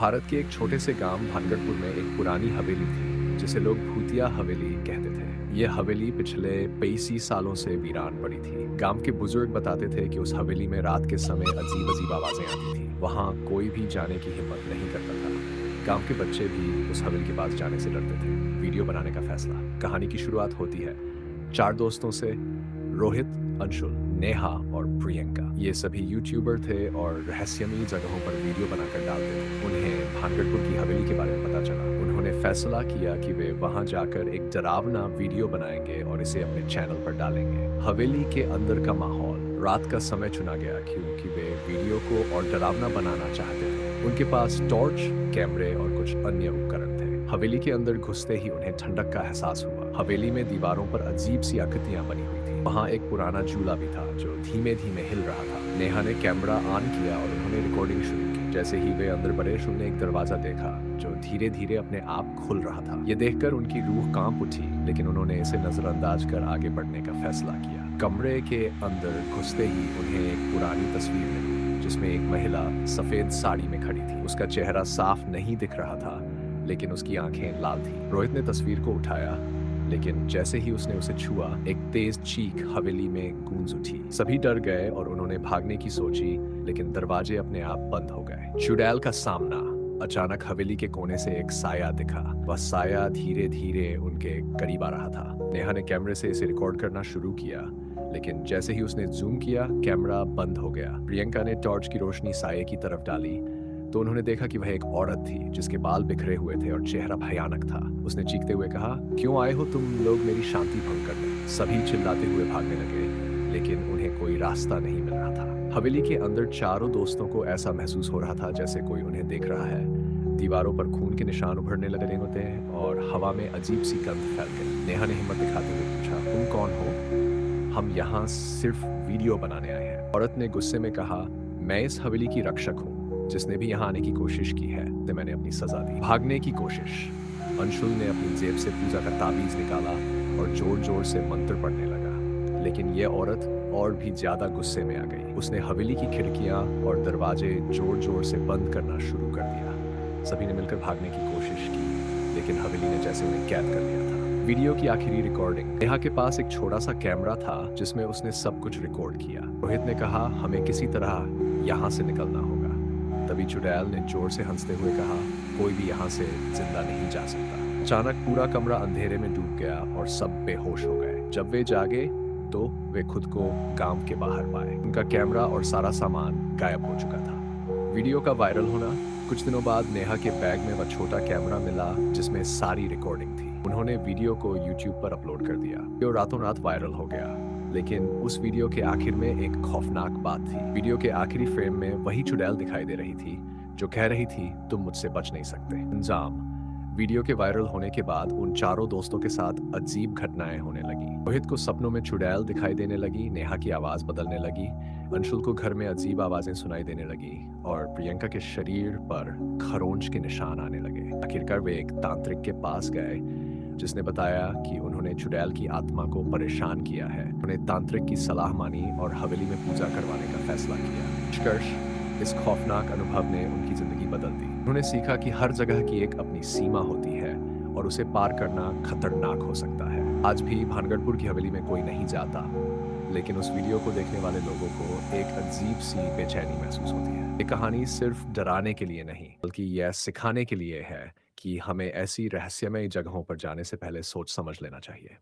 भारत के एक छोटे से गांव भानगढ़पुर में एक पुरानी हवेली थी जिसे लोग भूतिया हवेली कहते थे। ये हवेली पिछले 85 सालों से वीरान पड़ी थी। गांव के बुजुर्ग बताते थे कि उस हवेली में रात के समय अजीब अजीब आवाजें आती थी। वहां कोई भी जाने की हिम्मत नहीं करता था। गांव के बच्चे भी उस हवेली के पास जाने से डरते थे। वीडियो बनाने का फैसला। कहानी की शुरुआत होती है चार दोस्तों से। रोहित, अंशुल, नेहा और प्रियंका ये सभी यूट्यूबर थे और रहस्यमयी जगहों पर वीडियो बनाकर डालते थे। उन्हें भानगढ़पुर की हवेली के बारे में पता चला। उन्होंने फैसला किया कि वे वहां जाकर एक डरावना वीडियो बनाएंगे और इसे अपने चैनल पर डालेंगे। हवेली के अंदर का माहौल। रात का समय चुना गया क्योंकि वे वीडियो को और डरावना बनाना चाहते थे। उनके पास टॉर्च, कैमरे और कुछ अन्य उपकरण थे। हवेली के अंदर घुसते ही उन्हें ठंडक का एहसास हुआ। हवेली में दीवारों पर अजीब सी आकृतियां बनी हुई थी। वहां एक पुराना झूला भी था जो धीमे धीमे हिल रहा था। नेहा ने कैमरा ऑन किया और उन्होंने रिकॉर्डिंग शुरू की। जैसे ही वे अंदर बढ़े, उन्होंने एक दरवाजा देखा जो धीरे धीरे अपने आप खुल रहा था। ये देखकर उनकी रूह कांप उठी, लेकिन उन्होंने इसे नजरअंदाज कर आगे बढ़ने का फैसला किया। कमरे के अंदर घुसते ही उन्हें एक पुरानी तस्वीर मिली जिसमें एक महिला सफेद साड़ी में खड़ी थी। उसका चेहरा साफ नहीं दिख रहा था, लेकिन उसकी आंखें लाल थी। रोहित ने तस्वीर को उठाया, लेकिन जैसे ही उसने उसे छुआ, एक तेज चीख हवेली में गूंज उठी। सभी डर गए और उन्होंने भागने की सोची, लेकिन दरवाजे अपने आप बंद हो गए। चुड़ैल का सामना। अचानक हवेली के कोने से एक साया दिखा। वह साया धीरे धीरे उनके करीब आ रहा था। नेहा ने कैमरे से इसे रिकॉर्ड करना शुरू किया, लेकिन जैसे ही उसने जूम किया, कैमरा बंद हो गया। प्रियंका ने टॉर्च की रोशनी साये की तरफ डाली तो उन्होंने देखा कि वह एक औरत थी जिसके बाल बिखरे हुए थे और चेहरा भयानक था। उसने चीखते हुए कहा, क्यों आए हो तुम लोग मेरी शांति भंग करने? सभी चिल्लाते हुए भागने लगे, लेकिन उन्हें कोई रास्ता नहीं मिल रहा था। हवेली के अंदर चारों दोस्तों को ऐसा महसूस हो रहा था जैसे कोई उन्हें देख रहा है। दीवारों पर खून के निशान उभरने लगे होते और हवा में अजीब सी गंध फैल गई। नेहा ने हिम्मत दिखाते हुए पूछा, तुम कौन हो? हम यहाँ सिर्फ वीडियो बनाने आए हैं। औरत ने गुस्से में कहा, मैं इस हवेली की रक्षक हूँ। जिसने भी यहाँ आने की कोशिश की है तो मैंने अपनी सजा दी। भागने की कोशिश। अंशुल ने अपनी जेब से पूजा का ताबीज निकाला और जोर जोर से मंत्र पढ़ने लगा, लेकिन यह औरत और भी ज्यादा गुस्से में आ गई। उसने हवेली की खिड़कियां और दरवाजे जोर जोर से बंद करना शुरू कर दिया। सभी ने मिलकर भागने की कोशिश की, लेकिन हवेली ने जैसे उन्हें कैद कर लिया था। वीडियो की आखिरी रिकॉर्डिंग। नेहा के पास एक छोटा सा कैमरा था जिसमें उसने सब कुछ रिकॉर्ड किया। रोहित ने कहा, हमें किसी तरह यहाँ से निकलना होगा। तभी चुड़ैल ने जोर से हंसते हुए कहा, कोई भी यहाँ से जिंदा नहीं जा सकता। अचानक पूरा कमरा अंधेरे में डूब गया और सब बेहोश हो गए। जब वे जागे तो वे खुद को गांव के बाहर पाए। उनका कैमरा और सारा सामान गायब हो चुका था। वीडियो का वायरल होना। कुछ दिनों बाद नेहा के बैग में वह छोटा कैमरा मिला जिसमें सारी रिकॉर्डिंग थी। उन्होंने वीडियो को यूट्यूब पर अपलोड कर दिया। वीडियो रातों रात वायरल हो गया, लेकिन उस वीडियो के आखिर में एक खौफनाक बात थी। वीडियो के आखिरी फ्रेम में वही चुड़ैल दिखाई दे रही थी जो कह रही थी, तुम मुझसे बच नहीं सकते। अंजाम। वीडियो के वायरल होने के बाद उन चारों दोस्तों के साथ अजीब घटनाएं होने लगी। रोहित को सपनों में चुड़ैल दिखाई देने लगी, नेहा की आवाज बदलने लगी, अंशुल को घर में अजीब आवाजें सुनाई देने लगी और प्रियंका के शरीर पर खरोंच के निशान आने लगे। आखिरकार वे एक तांत्रिक के पास गए जिसने बताया कि उन्होंने चुड़ैल की आत्मा को परेशान किया है। उन्होंने तांत्रिक की सलाह मानी और हवेली में पूजा करवाने का फैसला किया। निष्कर्ष, इस खौफनाक अनुभव ने उनकी जिंदगी बदल दी। उन्होंने सीखा कि हर जगह की एक अपनी सीमा होती है और उसे पार करना खतरनाक हो सकता है। आज भी भानगढ़पुर की हवेली में कोई नहीं जाता, लेकिन उस वीडियो को देखने वाले लोगों को एक अजीब सी बेचैनी महसूस होती है। ये कहानी सिर्फ डराने के लिए नहीं, बल्कि यह सिखाने के लिए है कि हमें ऐसी रहस्यमय जगहों पर जाने से पहले सोच समझ लेना चाहिए।